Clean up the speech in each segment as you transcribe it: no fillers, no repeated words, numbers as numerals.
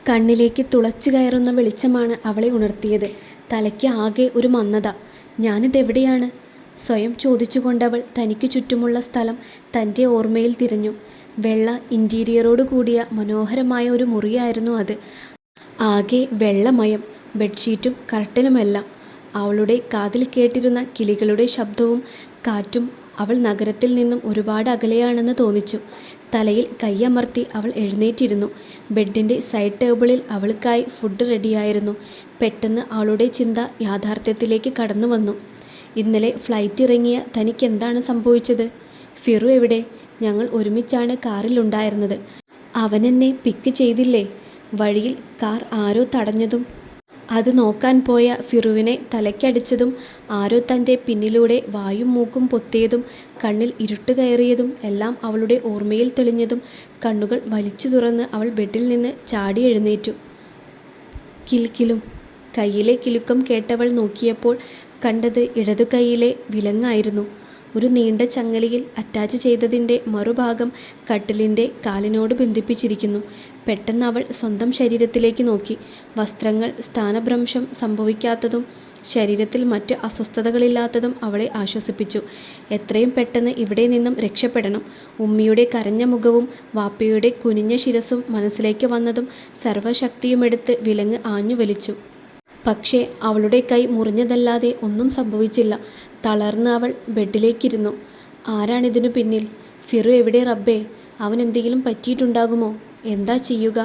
കണ്ണിലേക്ക് തുളച്ചു കയറുന്ന വെളിച്ചമാണ് അവളെ ഉണർത്തിയത്. തലയ്ക്ക് ആകെ ഒരു മന്ദത. ഞാനിതെവിടെയാണ്? സ്വയം ചോദിച്ചുകൊണ്ടവൾ തനിക്ക് ചുറ്റുമുള്ള സ്ഥലം തൻ്റെ ഓർമ്മയിൽ തിരഞ്ഞു. വെള്ള ഇൻറ്റീരിയറോട് കൂടിയ മനോഹരമായ ഒരു മുറിയായിരുന്നു അത്. ആകെ വെള്ളമയം, ബെഡ്ഷീറ്റും കർട്ടനുമെല്ലാം. അവളുടെ കാതിൽ കേട്ടിരുന്ന കിളികളുടെ ശബ്ദവും കാറ്റും അവൾ നഗരത്തിൽ നിന്നും ഒരുപാട് അകലെയാണെന്ന് തോന്നിച്ചു. തലയിൽ കൈയമർത്തി അവൾ എഴുന്നേറ്റിരുന്നു. ബെഡിൻ്റെ സൈഡ് ടേബിളിൽ അവൾക്കായി ഫുഡ് റെഡിയായിരുന്നു. പെട്ടെന്ന് അവളുടെ ചിന്ത യാഥാർത്ഥ്യത്തിലേക്ക് കടന്നു വന്നു. ഇന്നലെ ഫ്ലൈറ്റ് ഇറങ്ങിയ തനിക്കെന്താണ് സംഭവിച്ചത്? ഫിറു എവിടെ? ഞങ്ങൾ ഒരുമിച്ചാണ് കാറിലുണ്ടായിരുന്നത്. അവനെന്നെ പിക്ക് ചെയ്തില്ലേ? വഴിയിൽ കാർ ആരോ തടഞ്ഞതും അത് നോക്കാൻ പോയ ഫിറുവിനെ തലയ്ക്കടിച്ചതും ആരോ തൻ്റെ പിന്നിലൂടെ വായും മൂക്കും പൊത്തിയതും കണ്ണിൽ ഇരുട്ട് കയറിയതും എല്ലാം അവളുടെ ഓർമ്മയിൽ തെളിഞ്ഞതും കണ്ണുകൾ വലിച്ചു തുറന്ന് അവൾ ബെഡിൽ നിന്ന് ചാടി എഴുന്നേറ്റു. കിൽക്കിലും. കയ്യിലെ കിലുക്കം കേട്ടവൾ നോക്കിയപ്പോൾ കണ്ടത് ഇടതു കൈയിലെ വിലങ്ങായിരുന്നു. ഒരു നീണ്ട ചങ്ങലയിൽ അറ്റാച്ച് ചെയ്തതിൻ്റെ മറുഭാഗം കട്ടിലിൻ്റെ കാലിനോട് ബന്ധിപ്പിച്ചിരിക്കുന്നു. പെട്ടെന്ന് അവൾ സ്വന്തം ശരീരത്തിലേക്ക് നോക്കി. വസ്ത്രങ്ങൾ സ്ഥാനഭ്രംശം സംഭവിക്കാത്തതും ശരീരത്തിൽ മറ്റ് അസ്വസ്ഥതകളില്ലാത്തതും അവളെ ആശ്വസിപ്പിച്ചു. എത്രയും പെട്ടെന്ന് ഇവിടെ നിന്നും രക്ഷപ്പെടണം. ഉമ്മിയുടെ കരഞ്ഞ മുഖവും വാപ്പയുടെ കുനിഞ്ഞ ശിരസും മനസ്സിലേക്ക് വന്നതും സർവ്വശക്തിയുമെടുത്ത് വിലങ്ങ് ആഞ്ഞു വലിച്ചു. പക്ഷേ അവളുടെ കൈ മുറിഞ്ഞതല്ലാതെ ഒന്നും സംഭവിച്ചില്ല. തളർന്ന് അവൾ ബെഡിലേക്കിരുന്നു. ആരാണിതിനു പിന്നിൽ? ഫിറു എവിടെ റബ്ബേ? അവനെന്തെങ്കിലും പറ്റിയിട്ടുണ്ടാകുമോ? എന്താ ചെയ്യുക?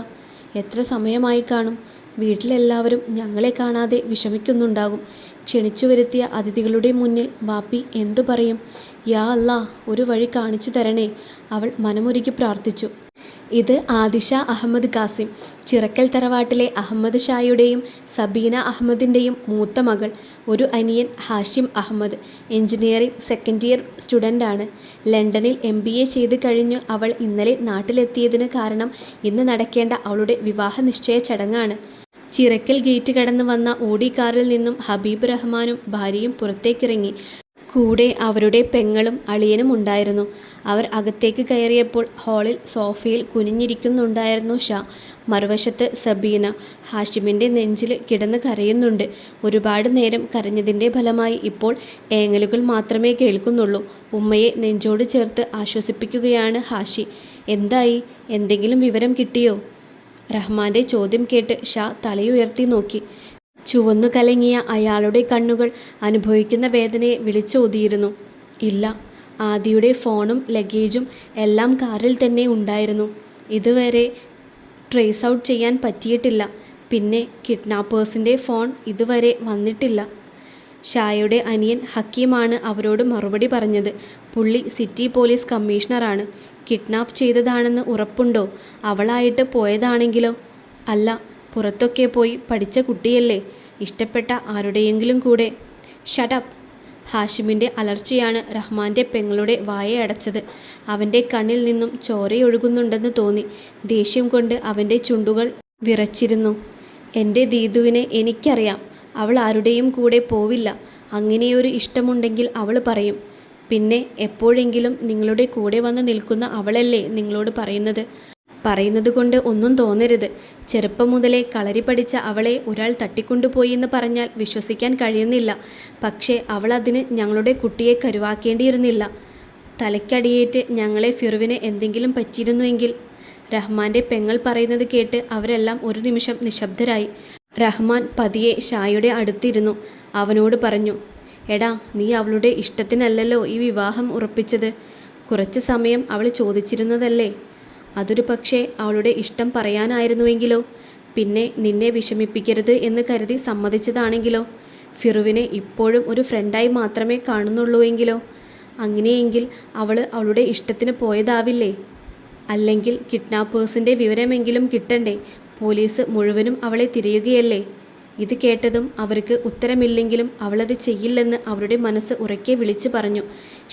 എത്ര സമയമായി കാണും? വീട്ടിലെല്ലാവരും ഞങ്ങളെ കാണാതെ വിഷമിക്കുന്നുണ്ടാകും. ക്ഷണിച്ചു വരുത്തിയ അതിഥികളുടെ മുന്നിൽ വാപ്പി എന്തു പറയും? യാ അല്ലാ, ഒരു വഴി കാണിച്ചു തരണേ, അവൾ മനമുരുകി പ്രാർത്ഥിച്ചു. ഇത് ആദിഷ അഹമ്മദ് കാസിം, ചിറക്കൽ തറവാട്ടിലെ അഹമ്മദ് ഷായുടെയും സബീന അഹമ്മദിൻ്റെയും മൂത്ത മകൾ. ഒരു അനിയൻ Hashim Ahmed engineering second year സ്റ്റുഡൻ്റാണ്. ലണ്ടനിൽ MBA ചെയ്ത് കഴിഞ്ഞു അവൾ ഇന്നലെ നാട്ടിലെത്തിയതിന് കാരണം ഇന്ന് നടക്കേണ്ട അവളുടെ വിവാഹ നിശ്ചയ ചടങ്ങാണ്. ചിറക്കൽ ഗേറ്റ് കടന്നു വന്ന ഓടി കാറിൽ നിന്നും ഹബീബ് റഹ്മാനും ഭാര്യയും പുറത്തേക്കിറങ്ങി. കൂടെ അവരുടെ പെങ്ങളും അളിയനും ഉണ്ടായിരുന്നു. അവർ അകത്തേക്ക് കയറിയപ്പോൾ ഹാളിൽ സോഫയിൽ കുനിഞ്ഞിരിക്കുന്നുണ്ടായിരുന്നു ഷാ. മറുവശത്ത് സബീന ഹാഷിമിൻ്റെ നെഞ്ചിൽ കിടന്ന് കരയുന്നുണ്ട്. ഒരുപാട് നേരം കരഞ്ഞതിൻ്റെ ഫലമായി ഇപ്പോൾ ഏങ്ങലുകൾ മാത്രമേ കേൾക്കുന്നുള്ളൂ. ഉമ്മയെ നെഞ്ചോട് ചേർത്ത് ആശ്വസിപ്പിക്കുകയാണ് ഹാഷി. എന്തായി? എന്തെങ്കിലും വിവരം കിട്ടിയോ? റഹ്മാൻ്റെ ചോദ്യം കേട്ട് ഷാ തലയുയർത്തി നോക്കി. ചുവന്നു കലങ്ങിയ അയാളുടെ കണ്ണുകൾ അനുഭവിക്കുന്ന വേദനയെ വിളിച്ചോതിയിരുന്നു. ഇല്ല, ആദിയുടെ ഫോണും ലഗേജും എല്ലാം കാറിൽ തന്നെ ഉണ്ടായിരുന്നു. ഇതുവരെ ട്രേസ് ഔട്ട് ചെയ്യാൻ പറ്റിയിട്ടില്ല. പിന്നെ കിഡ്നാപ്പേഴ്സിൻ്റെ ഫോൺ ഇതുവരെ വന്നിട്ടില്ല. ഷായുടെ അനിയൻ ഹക്കീമാണ് അവരോട് മറുപടി പറഞ്ഞത്. പുള്ളി സിറ്റി പോലീസ് കമ്മീഷണറാണ്. കിഡ്നാപ്പ് ചെയ്തതാണെന്ന് ഉറപ്പുണ്ടോ? അവളായിട്ട് പോയതാണെങ്കിലോ? അല്ല, പുറത്തൊക്കെ പോയി പഠിച്ച കുട്ടിയല്ലേ, ഇഷ്ടപ്പെട്ട ആരുടെയെങ്കിലും കൂടെ. ഷട്ടപ്പ്! ഹാഷിമിൻ്റെ അലർച്ചയാണ് റഹ്മാൻ്റെ പെങ്ങളുടെ വായ അടച്ചത്. അവൻ്റെ കണ്ണിൽ നിന്നും ചോരയൊഴുകുന്നുണ്ടെന്ന് തോന്നി. ദേഷ്യം കൊണ്ട് അവൻ്റെ ചുണ്ടുകൾ വിറച്ചിരുന്നു. എൻ്റെ ദീദുവിനെ എനിക്കറിയാം. അവൾ ആരുടെയും കൂടെ പോവില്ല. അങ്ങനെയൊരു ഇഷ്ടമുണ്ടെങ്കിൽ അവൾ പറയും. പിന്നെ എപ്പോഴെങ്കിലും നിങ്ങളുടെ കൂടെ വന്ന് നിൽക്കുന്ന അവളല്ലേ നിങ്ങളോട് പറയുന്നത് കൊണ്ട് ഒന്നും തോന്നരുത്. ചെറുപ്പം മുതലേ കളരി പഠിച്ച അവളെ ഒരാൾ തട്ടിക്കൊണ്ടുപോയി എന്ന് പറഞ്ഞാൽ വിശ്വസിക്കാൻ കഴിയുന്നില്ല. പക്ഷേ അവൾ അതിന് ഞങ്ങളുടെ കുട്ടിയെ കരുവാക്കേണ്ടിയിരുന്നില്ല. തലയ്ക്കടിയേറ്റ് ഞങ്ങളെ ഫിറുവിന് എന്തെങ്കിലും പറ്റിയിരുന്നുവെങ്കിൽ. റഹ്മാൻ്റെ പെങ്ങൾ പറയുന്നത് കേട്ട് അവരെല്ലാം ഒരു നിമിഷം നിശബ്ദരായി. റഹ്മാൻ പതിയെ ഷായുടെ അടുത്തിരുന്നു. അവനോട് പറഞ്ഞു, എടാ, നീ അവളുടെ ഇഷ്ടത്തിനല്ലല്ലോ ഈ വിവാഹം ഉറപ്പിച്ചത്. കുറച്ച് സമയം അവൾ ചോദിച്ചിരുന്നതല്ലേ? അതൊരു പക്ഷേ അവളുടെ ഇഷ്ടം പറയാനായിരുന്നുവെങ്കിലോ? പിന്നെ നിന്നെ വിഷമിപ്പിക്കരുത് എന്ന് കരുതി സമ്മതിച്ചതാണെങ്കിലോ? ഫിറുവിനെ ഇപ്പോഴും ഒരു ഫ്രണ്ടായി മാത്രമേ കാണുന്നുള്ളൂവെങ്കിലോ? അങ്ങനെയെങ്കിൽ അവളുടെ ഇഷ്ടത്തിന് പോയതാവില്ലേ? അല്ലെങ്കിൽ കിഡ്നാപ്പേഴ്സിൻ്റെ വിവരമെങ്കിലും കിട്ടണ്ടേ? പോലീസ് മുഴുവനും അവളെ തിരയുകയല്ലേ? ഇത് കേട്ടതും അവർക്ക് ഉത്തരമില്ലെങ്കിലും അവളത് ചെയ്യില്ലെന്ന് അവരുടെ മനസ്സ് ഉറക്കെ വിളിച്ചു പറഞ്ഞു.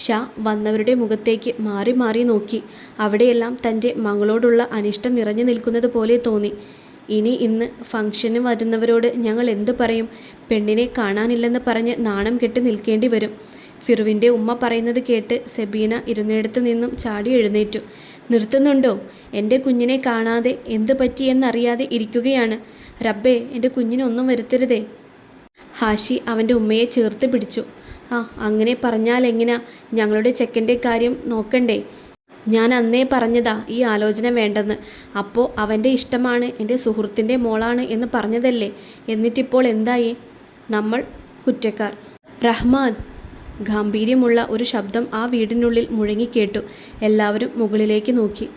ഷാ വന്നവരുടെ മുഖത്തേക്ക് മാറി മാറി നോക്കി. അവിടെയെല്ലാം തൻ്റെ മകളോടുള്ള അനിഷ്ടം നിറഞ്ഞു നിൽക്കുന്നത് പോലെ തോന്നി. ഇന്ന് ഫംഗ്ഷന് വരുന്നവരോട് ഞങ്ങൾ എന്തു പറയും? പെണ്ണിനെ കാണാനില്ലെന്ന് പറഞ്ഞ് നാണം കെട്ട് നിൽക്കേണ്ടി വരും. ഫിറുവിൻ്റെ ഉമ്മ പറയുന്നത് കേട്ട് സെബീന ഇരുന്നിടത്ത് നിന്നും ചാടി എഴുന്നേറ്റു. നിർത്തുന്നുണ്ടോ? എൻ്റെ കുഞ്ഞിനെ കാണാതെ എന്ത് പറ്റിയെന്നറിയാതെ ഇരിക്കുകയാണ്. റബ്ബേ, എൻ്റെ കുഞ്ഞിനൊന്നും വരുത്തരുതേ. ഹാഷി അവൻ്റെ ഉമ്മയെ ചേർത്ത് പിടിച്ചു. അങ്ങനെ പറഞ്ഞാലെങ്ങനാ? ഞങ്ങളുടെ ചെക്കൻ്റെ കാര്യം നോക്കണ്ടേ? ഞാൻ അന്നേ പറഞ്ഞതാ ഈ ആലോചന വേണ്ടെന്ന്. അപ്പോൾ അവൻ്റെ ഇഷ്ടമാണ്, എൻ്റെ സുഹൃത്തിൻ്റെ മോളാണ് എന്ന് പറഞ്ഞതല്ലേ? എന്നിട്ടിപ്പോൾ എന്തായി? നമ്മൾ കുറ്റക്കാർ. റഹ്മാൻ! ഗാംഭീര്യമുള്ള ഒരു ശബ്ദം ആ വീടിനുള്ളിൽ മുഴങ്ങിക്കേട്ടു. എല്ലാവരും മുകളിലേക്ക് നോക്കി.